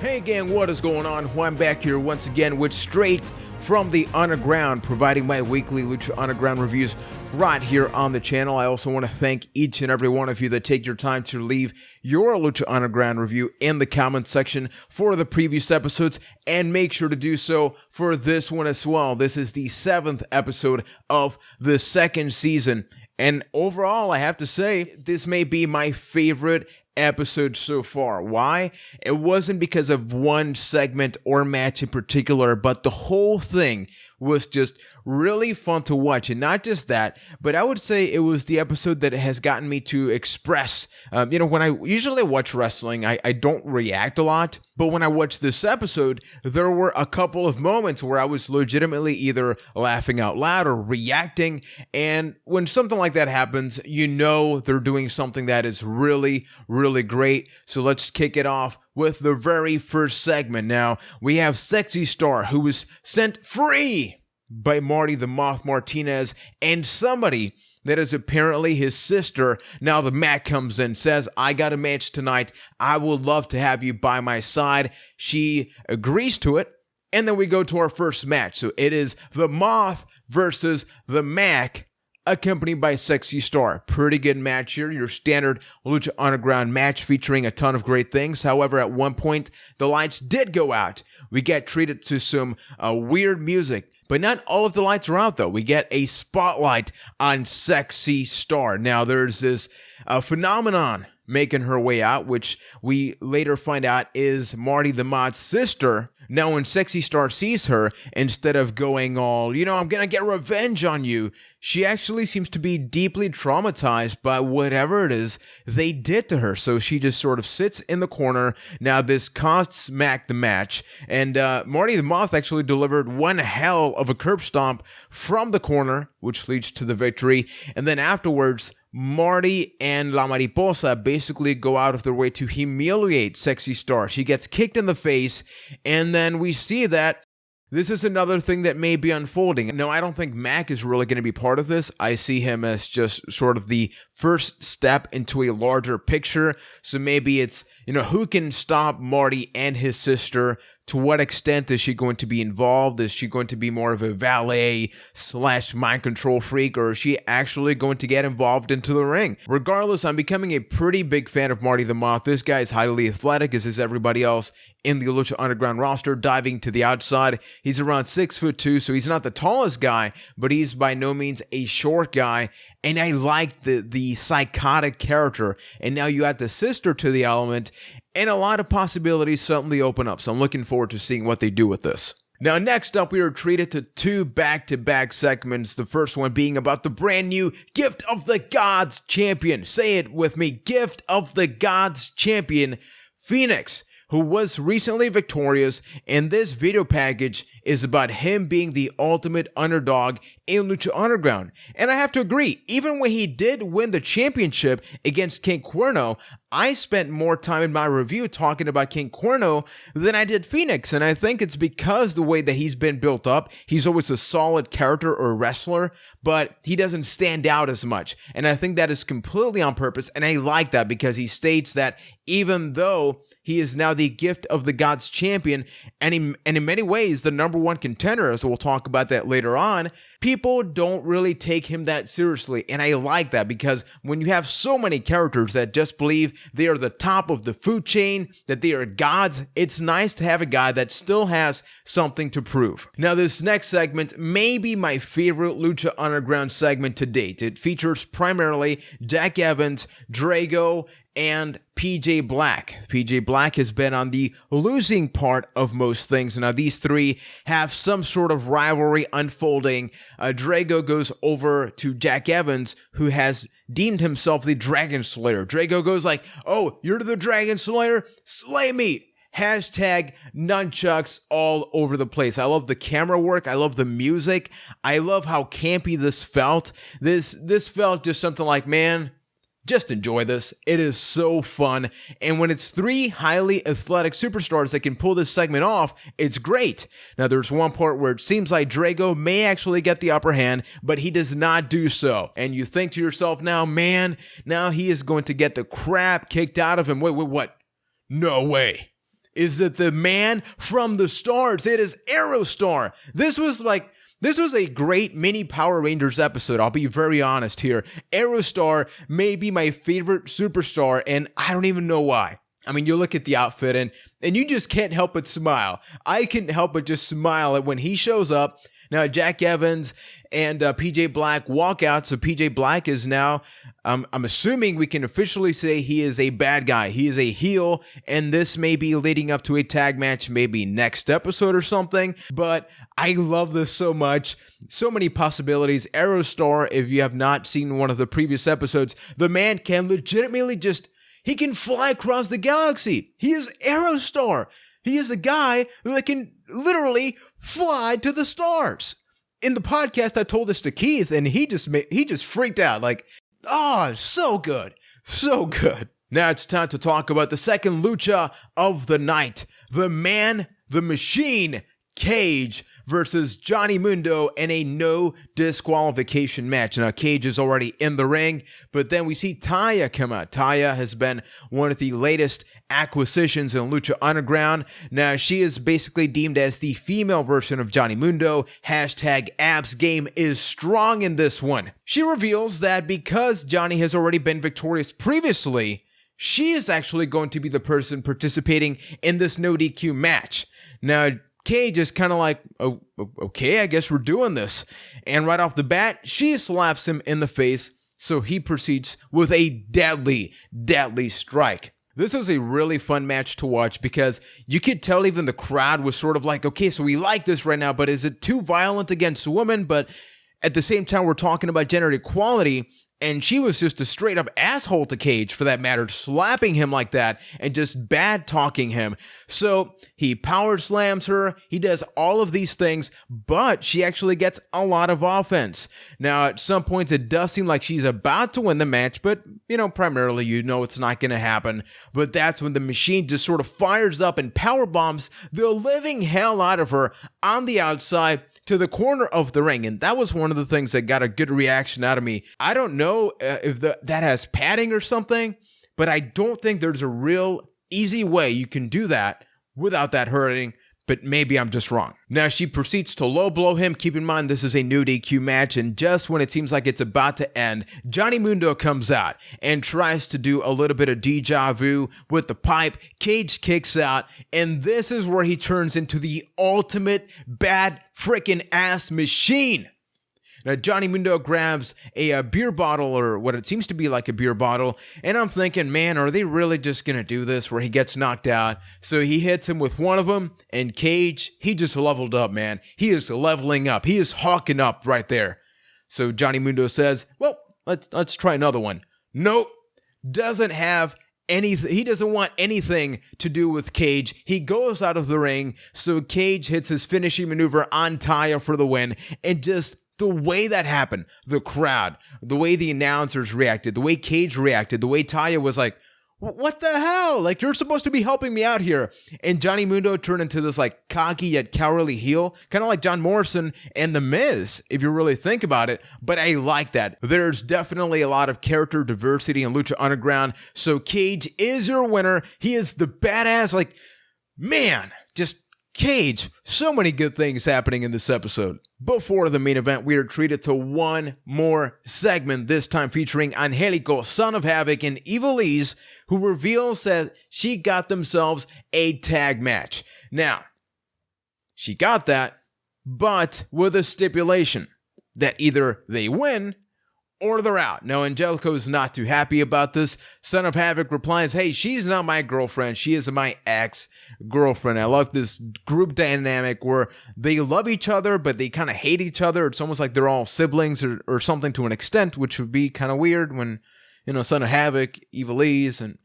Hey gang, what is going on? Well, I'm back here once again with Straight from the Underground, providing my weekly Lucha Underground reviews right here on the channel. I also want to thank each and every one of you that take your time to leave your Lucha Underground review in the comment section for the previous episodes, and make sure to do so for this one as well. This is the 7th episode of the 2nd season, and overall, I have to say, this may be my favorite episode so far. Why? It wasn't because of one segment or match in particular, but the whole thing was just really fun to watch. And not just that, but I would say it was the episode that has gotten me to express, when I usually watch wrestling, I don't react a lot, but when I watched this episode, there were a couple of moments where I was legitimately either laughing out loud or reacting. And when something like that happens, you know they're doing something that is really, really great. So let's kick it off with the very first segment. Now, we have Sexy Star, who was sent free by Marty the Moth Martinez and somebody that is apparently his sister. Now the Mac comes in, says, I got a match tonight. I would love to have you by my side. She agrees to it. And then we go to our first match. So it is the Moth versus the Mac, accompanied by Sexy Star. Pretty good match here. Your standard Lucha Underground match featuring a ton of great things. However, at one point, the lights did go out. We get treated to some weird music. But not all of the lights are out, though. We get a spotlight on Sexy Star. Now, there's this phenomenon making her way out, which we later find out is Marty the Mod's sister. Now, when Sexy Star sees her, instead of going all, I'm gonna get revenge on you, she actually seems to be deeply traumatized by whatever it is they did to her. So she just sort of sits in the corner. Now, this costs Mac the match, and Marty the Moth actually delivered one hell of a curb stomp from the corner, which leads to the victory. And then afterwards, Marty and La Mariposa basically go out of their way to humiliate Sexy Star. She gets kicked in the face, and then we see that this is another thing that may be unfolding. No, I don't think Mac is really going to be part of this. I see him as just sort of the first step into a larger picture. So maybe it's, who can stop Marty and his sister? To what extent is she going to be involved? Is she going to be more of a valet / mind control freak, or is she actually going to get involved into the ring? Regardless, I'm becoming a pretty big fan of Marty the Moth. This guy is highly athletic, as is everybody else in the Lucha Underground roster, diving to the outside. He's around 6'2", so he's not the tallest guy, but he's by no means a short guy. And I like the psychotic character. And now you add the sister to the element, and a lot of possibilities suddenly open up. So I'm looking forward to seeing what they do with this. Now, next up, we are treated to 2 back-to-back segments. The first one being about the brand new Gift of the Gods champion. Say it with me, Gift of the Gods champion, Phoenix, who was recently victorious, and this video package is about him being the ultimate underdog in Lucha Underground. And I have to agree, even when he did win the championship against King Cuerno, I spent more time in my review talking about King Cuerno than I did Phoenix, and I think it's because the way that he's been built up. He's always a solid character or wrestler, but he doesn't stand out as much, and I think that is completely on purpose, and I like that because he states that even though he is now the Gift of the Gods champion, and in many ways the number one contender, as we'll talk about that later on, people don't really take him that seriously. And I like that because when you have so many characters that just believe they are the top of the food chain, that they are gods, it's nice to have a guy that still has something to prove. Now, this next segment may be my favorite Lucha Underground segment to date. It features primarily Jack Evans, Drago, and PJ Black. PJ Black has been on the losing part of most things. Now, these three have some sort of rivalry unfolding. Drago goes over to Jack Evans, who has deemed himself the Dragon Slayer. Drago goes like, oh, you're the Dragon Slayer? Slay me! Hashtag nunchucks all over the place. I love the camera work. I love the music. I love how campy this felt. This felt just something like, man, just enjoy this. It is so fun. And when it's 3 highly athletic superstars that can pull this segment off, it's great. Now, there's one part where it seems like Drago may actually get the upper hand, but he does not do so. And you think to yourself now, man, now he is going to get the crap kicked out of him. Wait, what? No way. is that the man from the stars, it is Aerostar. This was a great mini Power Rangers episode. I'll be very honest here. Aerostar may be my favorite superstar, and I don't even know why. I mean, you look at the outfit and you just can't help but smile. I couldn't help but just smile at when he shows up. Now, Jack Evans and PJ Black walk out, so PJ Black is now, I'm assuming we can officially say he is a bad guy. He is a heel, and this may be leading up to a tag match, maybe next episode or something, but I love this so much. So many possibilities. Aerostar, if you have not seen one of the previous episodes, the man can legitimately he can fly across the galaxy. He is Aerostar. He is a guy that can literally fly to the stars. In the podcast, I told this to Keith, and he just freaked out. Like, oh, so good. So good. Now it's time to talk about the second lucha of the night. The Man, the Machine, Cage versus Johnny Mundo in a no disqualification match. Now, Cage is already in the ring, but then we see Taya come out. Taya has been one of the latest acquisitions in Lucha Underground. Now, she is basically deemed as the female version of Johnny Mundo. Hashtag abs game is strong in this one. She reveals that because Johnny has already been victorious previously, she is actually going to be the person participating in this no DQ match. Now, Cage is kind of like, oh, okay, I guess we're doing this. And right off the bat, she slaps him in the face, so he proceeds with a deadly, deadly strike. This was a really fun match to watch because you could tell even the crowd was sort of like, okay, so we like this right now, but is it too violent against women? But at the same time, we're talking about gender equality. And she was just a straight up asshole to Cage, for that matter, slapping him like that and just bad talking him. So he power slams her. He does all of these things, but she actually gets a lot of offense. Now, at some points, it does seem like she's about to win the match, but, primarily, it's not going to happen. But that's when the Machine just sort of fires up and power bombs the living hell out of her on the outside to the corner of the ring. And that was one of the things that got a good reaction out of me. I don't know if that has padding or something, but I don't think there's a real easy way you can do that without that hurting, but maybe I'm just wrong. Now she proceeds to low blow him. Keep in mind, this is a new DQ match, and just when it seems like it's about to end, Johnny Mundo comes out and tries to do a little bit of deja vu with the pipe. Cage kicks out, and this is where he turns into the ultimate bad freaking ass machine. Now, Johnny Mundo grabs a beer bottle, or what it seems to be like a beer bottle, and I'm thinking, man, are they really just going to do this where he gets knocked out? So he hits him with one of them, and Cage, he just leveled up, man. He is leveling up. He is hawking up right there. So Johnny Mundo says, well, let's try another one. Nope, doesn't have anything. He doesn't want anything to do with Cage. He goes out of the ring, so Cage hits his finishing maneuver on Taya for the win, and just the way that happened, the crowd, the way the announcers reacted, the way Cage reacted, the way Taya was like, what the hell? Like, you're supposed to be helping me out here. And Johnny Mundo turned into this like cocky yet cowardly heel, kind of like John Morrison and The Miz, if you really think about it. But I like that. There's definitely a lot of character diversity in Lucha Underground. So Cage is your winner. He is the badass, like, man, just Cage. So many good things happening in this episode. Before the main event, we are treated to one more segment, this time featuring Angelico, son of Havoc, and Evilise, who reveals that she got themselves a tag match. Now, she got that, but with a stipulation that either they win or they're out. Now, Angelico is not too happy about this. Son of Havoc replies, hey, she's not my girlfriend. She is my ex-girlfriend. I love this group dynamic where they love each other, but they kind of hate each other. It's almost like they're all siblings or something to an extent, which would be kind of weird when, Son of Havoc, Evilise, and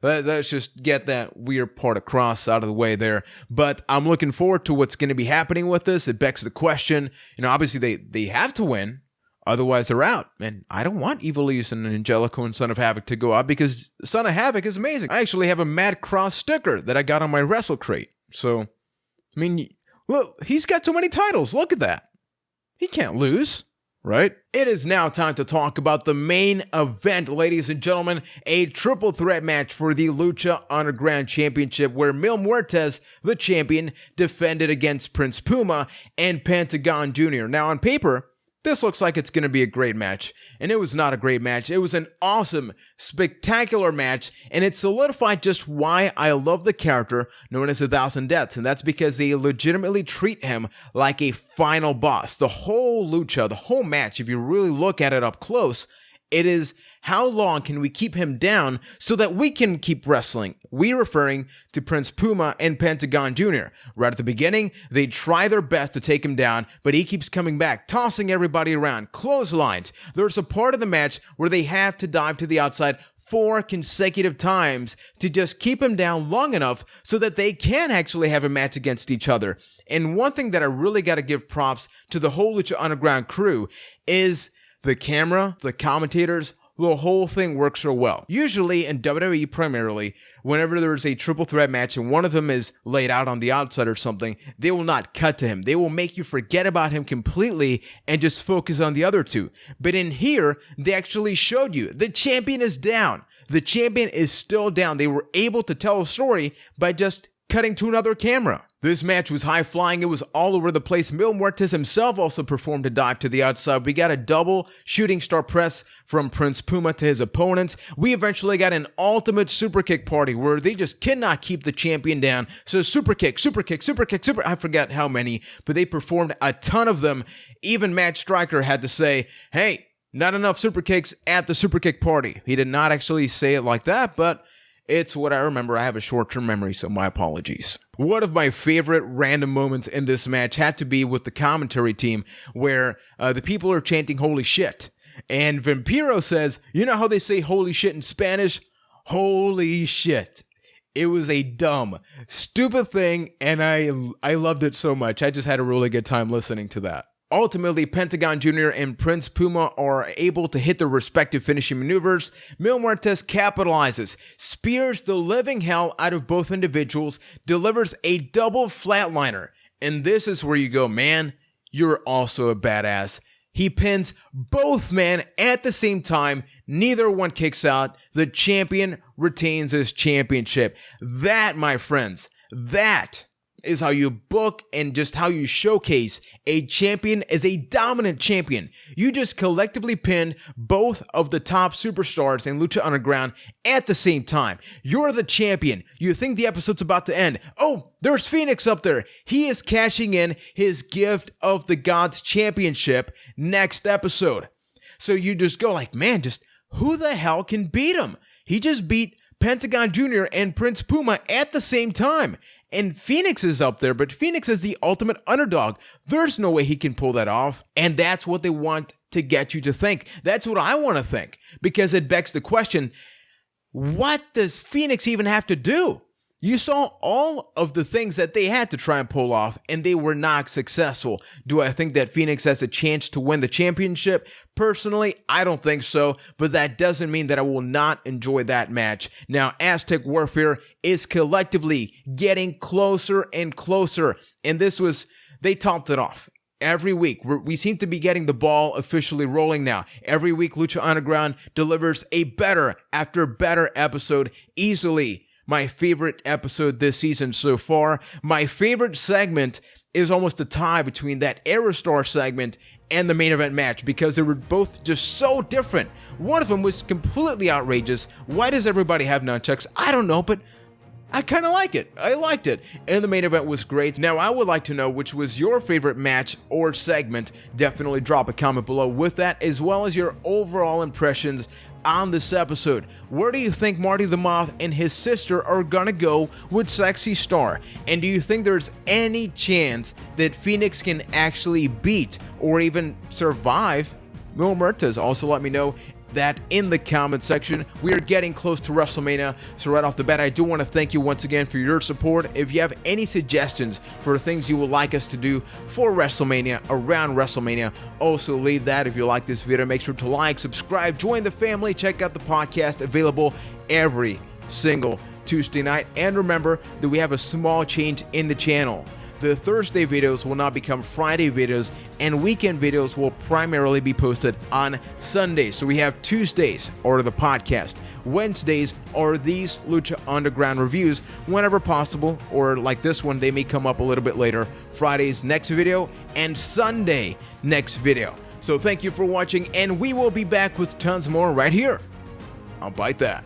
let's just get that weird part across out of the way there. But I'm looking forward to what's going to be happening with this. It begs the question, obviously they have to win. Otherwise, they're out. And I don't want Evilise and Angelico and Son of Havoc to go out because Son of Havoc is amazing. I actually have a Mad Cross sticker that I got on my Wrestle Crate. So, look, he's got so many titles. Look at that. He can't lose, right? It is now time to talk about the main event, ladies and gentlemen, a triple threat match for the Lucha Underground Championship where Mil Muertes, the champion, defended against Prince Puma and Pentagon Jr. Now on paper, this looks like it's going to be a great match, and it was not a great match. It was an awesome, spectacular match, and it solidified just why I love the character known as 1,000 Deaths, and that's because they legitimately treat him like a final boss. The whole lucha, the whole match, if you really look at it up close, it is how long can we keep him down so that we can keep wrestling? We referring to Prince Puma and Pentagon Jr. Right at the beginning, they try their best to take him down, but he keeps coming back, tossing everybody around, clotheslines. There's a part of the match where they have to dive to the outside 4 consecutive times to just keep him down long enough so that they can actually have a match against each other. And one thing that I really got to give props to the whole Lucha Underground crew is the camera, the commentators, the whole thing works so well. Usually in WWE primarily, whenever there's a triple threat match and one of them is laid out on the outside or something, they will not cut to him. They will make you forget about him completely and just focus on the other two. But in here, they actually showed you the champion is down. The champion is still down. They were able to tell a story by just cutting to another camera. This match was high flying. It was all over the place. Mil Muertes himself also performed a dive to the outside. We got a double shooting star press from Prince Puma to his opponents. We eventually got an ultimate super kick party where they just cannot keep the champion down. So super kick, I forget how many, but they performed a ton of them. Even Matt Striker had to say, hey, not enough super kicks at the super kick party. He did not actually say it like that, but it's what I remember. I have a short-term memory, so my apologies. One of my favorite random moments in this match had to be with the commentary team where the people are chanting holy shit. And Vampiro says, you know how they say holy shit in Spanish? Holy shit. It was a dumb, stupid thing, and I loved it so much. I just had a really good time listening to that. Ultimately, Pentagon Jr. and Prince Puma are able to hit their respective finishing maneuvers. Mil Muertes capitalizes, spears the living hell out of both individuals, delivers a double flatliner. And this is where you go, man, you're also a badass. He pins both men at the same time. Neither one kicks out. The champion retains his championship. That, my friends, that is how you book and just how you showcase a champion as a dominant champion. You just collectively pinned both of the top superstars in Lucha Underground at the same time. You're the champion. You think the episode's about to end. Oh, there's Phoenix up there. He is cashing in his gift of the Gods Championship next episode. So you just go like, man, just who the hell can beat him? He just beat Pentagon Jr. and Prince Puma at the same time. And Phoenix is up there, but Phoenix is the ultimate underdog. There's no way he can pull that off. And that's what they want to get you to think. That's what I want to think. Because it begs the question, what does Phoenix even have to do? You saw all of the things that they had to try and pull off, and they were not successful. Do I think that Phoenix has a chance to win the championship? Personally, I don't think so, but that doesn't mean that I will not enjoy that match. Now, Aztec Warfare is collectively getting closer and closer, and they topped it off. Every week, we seem to be getting the ball officially rolling now. Every week, Lucha Underground delivers a better after better episode easily. My favorite episode this season so far. My favorite segment is almost a tie between that Aerostar segment and the main event match because they were both just so different. One of them was completely outrageous. Why does everybody have nunchucks? I don't know, but I kind of like it. I liked it. And the main event was great. Now, I would like to know which was your favorite match or segment. Definitely drop a comment below with that, as well as your overall impressions on this episode. Where do you think Marty the Moth and his sister are gonna go with Sexy Star? And do you think there's any chance that Phoenix can actually beat or even survive Mil Muertes? Also, let me know that in the comment section. We are getting close to WrestleMania, so right off the bat, I do want to thank you once again for your support. If you have any suggestions for things you would like us to do for WrestleMania, around WrestleMania, also leave that. If you like this video, make sure to like, subscribe, join the family, check out the podcast, available every single Tuesday night. And remember that we have a small change in the channel. the Thursday videos will now become Friday videos, and weekend videos will primarily be posted on Sundays. So we have Tuesdays or the podcast, Wednesdays are these Lucha Underground reviews whenever possible, or like this one, they may come up a little bit later. Friday's next video and Sunday next video. So thank you for watching, and we will be back with tons more right here on Byte That.